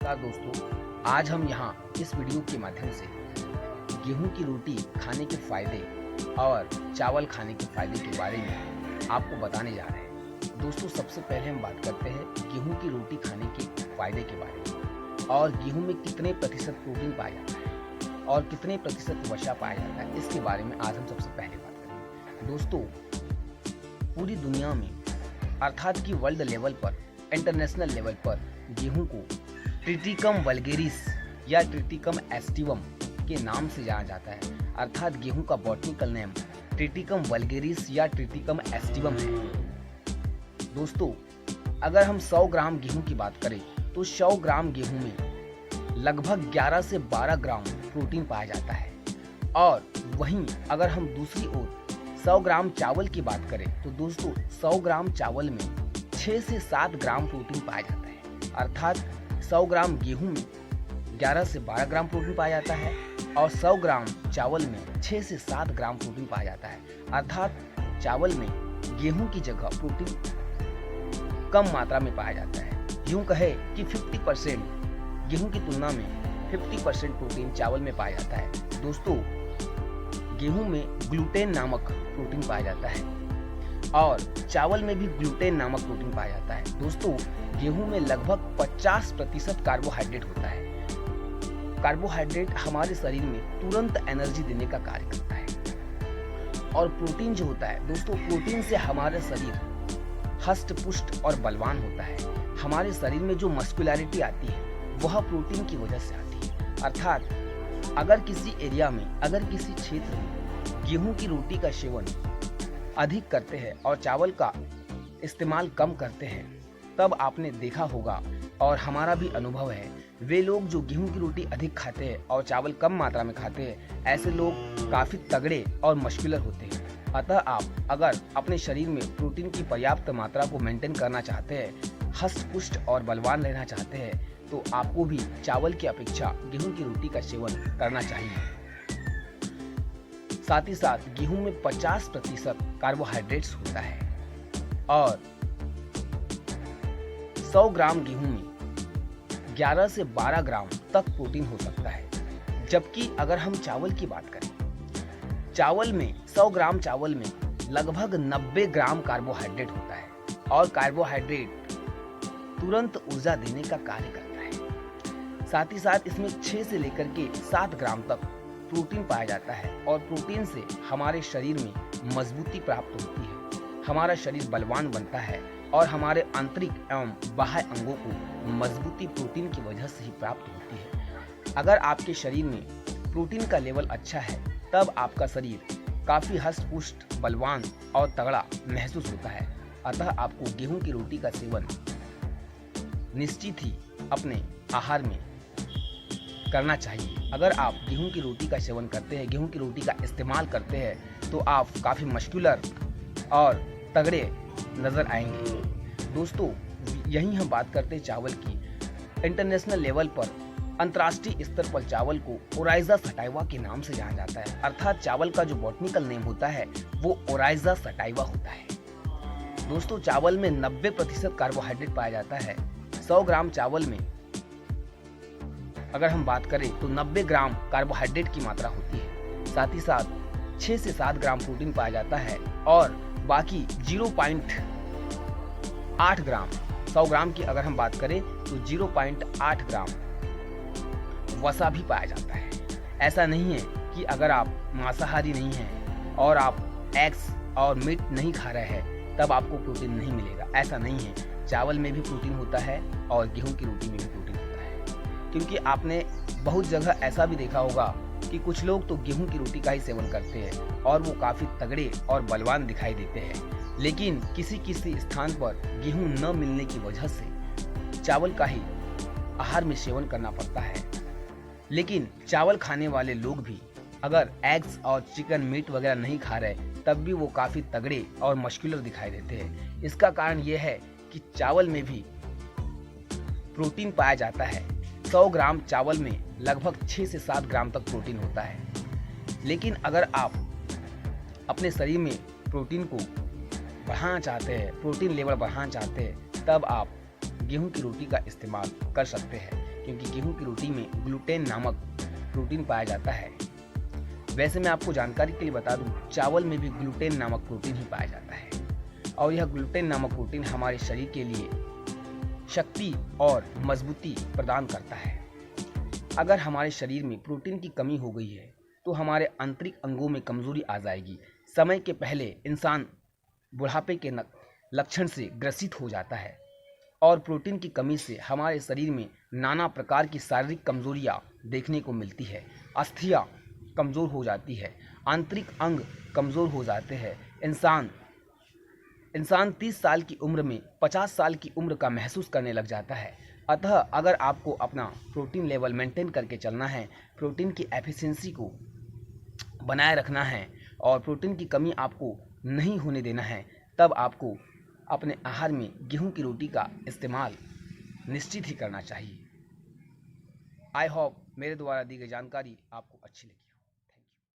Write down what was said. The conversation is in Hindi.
नमस्कार दोस्तों, आज हम यहाँ इस वीडियो के माध्यम से गेहूं की रोटी खाने के फायदे और चावल खाने के फायदे के बारे में आपको बताने जा रहे हैं। दोस्तों, सबसे पहले हम बात करते हैं गेहूं की रोटी खाने के फायदे के बारे में और गेहूं में कितने प्रतिशत प्रोटीन पाया जाता है और कितने प्रतिशत वसा पाया जाता है, इसके बारे में आज हम सबसे पहले बात करेंगे। दोस्तों, पूरी दुनिया में अर्थात कि वर्ल्ड लेवल पर, इंटरनेशनल लेवल पर गेहूं को ट्रिटिकम वल्गेरिस या ट्रिटिकम एस्टिवम के नाम से जाना जाता है। अर्थात गेहूं का बॉटनिकल नेम ट्रिटिकम वल्गेरिस या ट्रिटिकम एस्टिवम है। दोस्तों, अगर हम 100 ग्राम गेहूं की बात करें तो 100 ग्राम गेहूं में लगभग 11 से 12 ग्राम प्रोटीन पाया जाता है। और वहीं अगर हम दूसरी ओर 100 ग्राम चावल की बात करें तो दोस्तों 100 ग्राम चावल में 6 से 7 ग्राम प्रोटीन पाया जाता है। अर्थात 100 ग्राम गेहूं में 11 से 12 ग्राम प्रोटीन पाया जाता है और 100 ग्राम चावल में 6 से 7 ग्राम प्रोटीन पाया जाता है। अर्थात चावल में गेहूं की जगह प्रोटीन कम मात्रा में पाया जाता है। यूं कहे कि 50% गेहूं की तुलना में 50% प्रोटीन चावल में पाया जाता है। दोस्तों, गेहूं में ग्लूटेन नामक प्रोटीन पाया जाता है और चावल में भी ग्लूटेन नामक प्रोटीन पाया जाता है। दोस्तों, गेहूं में लगभग 50% कार्बोहाइड्रेट होता है। कार्बोहाइड्रेट हमारे शरीर में तुरंत एनर्जी देने का कार्य करता है और प्रोटीन जो होता है दोस्तों, प्रोटीन से हमारा शरीर हष्ट पुष्ट और बलवान होता है। हमारे शरीर में जो मस्कुलरिटी आती है वह प्रोटीन की वजह से आती है। अर्थात अगर किसी एरिया में, अगर किसी क्षेत्र में गेहूं की रोटी का सेवन अधिक करते हैं और चावल का इस्तेमाल कम करते हैं, तब आपने देखा होगा और हमारा भी अनुभव है, वे लोग जो गेहूं की रोटी अधिक खाते हैं और चावल कम मात्रा में खाते हैं, ऐसे लोग काफ़ी तगड़े और मस्कुलर होते हैं। अतः आप अगर अपने शरीर में प्रोटीन की पर्याप्त मात्रा को मेंटेन करना चाहते हैं, हष्ट पुष्ट और बलवान रहना चाहते हैं, तो आपको भी चावल की अपेक्षा गेहूं की रोटी का सेवन करना चाहिए। साथ ही साथ गेहूं में 50% कार्बोहाइड्रेट्स होता है और 100 ग्राम गेहूं में 11 से 12 ग्राम तक प्रोटीन हो सकता है। जबकि अगर हम चावल की बात करें, चावल में 100 ग्राम चावल में लगभग 90 ग्राम कार्बोहाइड्रेट होता है और कार्बोहाइड्रेट तुरंत ऊर्जा देने का कार्य करता है। साथ ही साथ इसमें 6 से लेकर के 7 ग्राम तक प्रोटीन पाया जाता है और प्रोटीन से हमारे शरीर में मजबूती प्राप्त होती है, हमारा शरीर बलवान बनता है और हमारे आंतरिक एवं बाह्य अंगों को मजबूती प्रोटीन की वजह से ही प्राप्त होती है। अगर आपके शरीर में प्रोटीन का लेवल अच्छा है, तब आपका शरीर काफ़ी हष्ट पुष्ट, बलवान और तगड़ा महसूस होता है। अतः आपको गेहूं की रोटी का सेवन निश्चित ही अपने आहार में करना चाहिए। अगर आप गेहूं की रोटी का सेवन करते हैं, गेहूं की रोटी का इस्तेमाल करते हैं, तो आप काफ़ी मस्कुलर और तगड़े नज़र आएंगे। दोस्तों, यहीं हम बात करते हैं चावल की। इंटरनेशनल लेवल पर, अंतर्राष्ट्रीय स्तर पर चावल को ओराइजा सटाइवा के नाम से जाना जाता है। अर्थात चावल का जो बॉटनिकल नेम होता है वो ओराइजा सटाइवा होता है। दोस्तों, चावल में 90% कार्बोहाइड्रेट पाया जाता है। 100 ग्राम चावल में अगर हम बात करें तो 90 ग्राम कार्बोहाइड्रेट की मात्रा होती है। साथ ही साथ 6 से 7 ग्राम प्रोटीन पाया जाता है और बाकी 0.8 ग्राम, 100 ग्राम की अगर हम बात करें तो 0.8 ग्राम वसा भी पाया जाता है। ऐसा नहीं है कि अगर आप मांसाहारी नहीं हैं और आप एग्स और मीट नहीं खा रहे हैं तब आपको प्रोटीन नहीं मिलेगा। ऐसा नहीं है, चावल में भी प्रोटीन होता है और गेहूं की रोटी में भी प्रोटीन होता है। क्योंकि आपने बहुत जगह ऐसा भी देखा होगा कि कुछ लोग तो गेहूं की रोटी का ही सेवन करते हैं और वो काफ़ी तगड़े और बलवान दिखाई देते हैं, लेकिन किसी किसी स्थान पर गेहूं न मिलने की वजह से चावल का ही आहार में सेवन करना पड़ता है। लेकिन चावल खाने वाले लोग भी अगर एग्स और चिकन, मीट वगैरह नहीं खा रहे, तब भी वो काफ़ी तगड़े और मस्कुलर दिखाई देते हैं। इसका कारण ये है कि चावल में भी प्रोटीन पाया जाता है। 100 ग्राम चावल में लगभग 6 से 7 ग्राम तक प्रोटीन होता है। लेकिन अगर आप अपने शरीर में प्रोटीन को बढ़ाना चाहते हैं, प्रोटीन लेवल बढ़ाना चाहते हैं, तब आप गेहूं की रोटी का इस्तेमाल कर सकते हैं। क्योंकि गेहूं की रोटी में ग्लूटेन नामक प्रोटीन पाया जाता है। वैसे मैं आपको जानकारी के लिए बता दूं, चावल में भी ग्लूटेन नामक प्रोटीन ही पाया जाता है और यह ग्लूटेन नामक प्रोटीन हमारे शरीर के लिए शक्ति और मजबूती प्रदान करता है। अगर हमारे शरीर में प्रोटीन की कमी हो गई है तो हमारे आंतरिक अंगों में कमजोरी आ जाएगी। समय के पहले इंसान बुढ़ापे के लक्षण से ग्रसित हो जाता है और प्रोटीन की कमी से हमारे शरीर में नाना प्रकार की शारीरिक कमजोरियां देखने को मिलती है। अस्थियां कमज़ोर हो जाती है, आंतरिक अंग कमज़ोर हो जाते हैं। इंसान 30 साल की उम्र में 50 साल की उम्र का महसूस करने लग जाता है। अतः अगर आपको अपना प्रोटीन लेवल मेंटेन करके चलना है, प्रोटीन की एफिशिएंसी को बनाए रखना है और प्रोटीन की कमी आपको नहीं होने देना है, तब आपको अपने आहार में गेहूं की रोटी का इस्तेमाल निश्चित ही करना चाहिए। आई होप मेरे द्वारा दी गई जानकारी आपको अच्छी लगी।